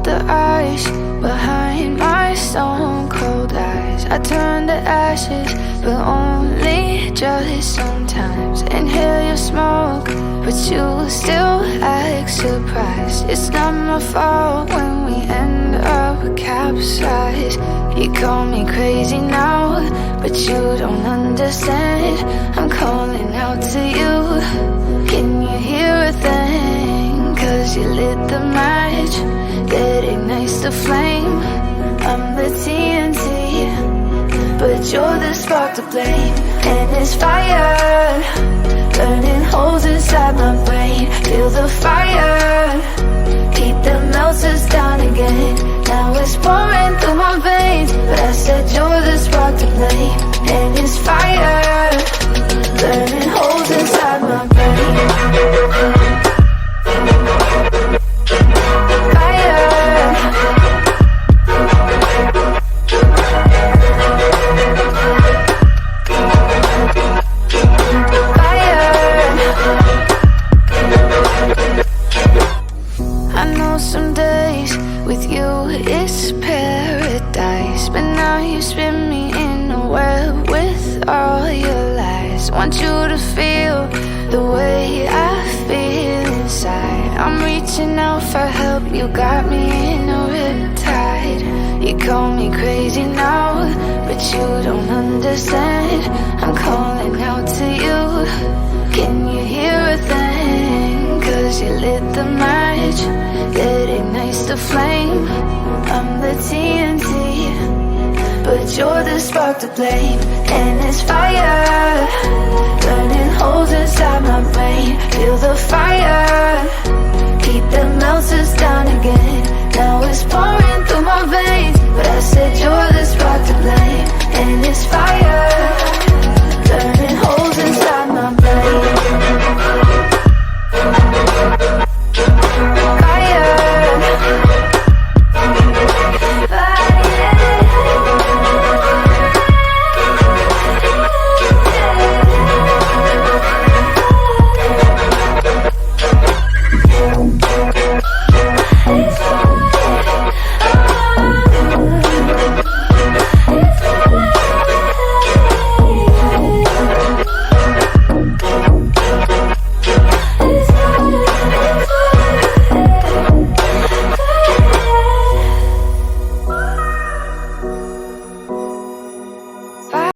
melt the ice behind my stone cold eyes. I turn to ashes, but only just sometimes. Inhale your smoke, but you still act surprised. It's not my fault when we end up capsized. You call me crazy now, but you don't understand. I'm calling out to you. Can you hear a thing? 'Cause you lit the match that ignites the flame. I'm the TNT, but you're the spark to blame. And it's fire, burning holes inside my brain. Feel the fire, heat that melts us down again. Now it's pouring through my veins, but I said you're the spark to blame. And it's fire, burning holes inside my brain. Some days with you it's paradise, but now you spin me in a web with all your lies. Want you to feel the way I feel inside. I'm reaching out for help, you got me in a riptide. You call me crazy now, but you don't understand. I'm calling out to you. Can you hear a thing? 'Cause you lit the match that ignites the flame. I'm the TNT, but you're the spark to blame. And it's fire, burning holes inside my brain. Feel the fire, heat that melts us down again. Now it's pouring through my veins, but I said you're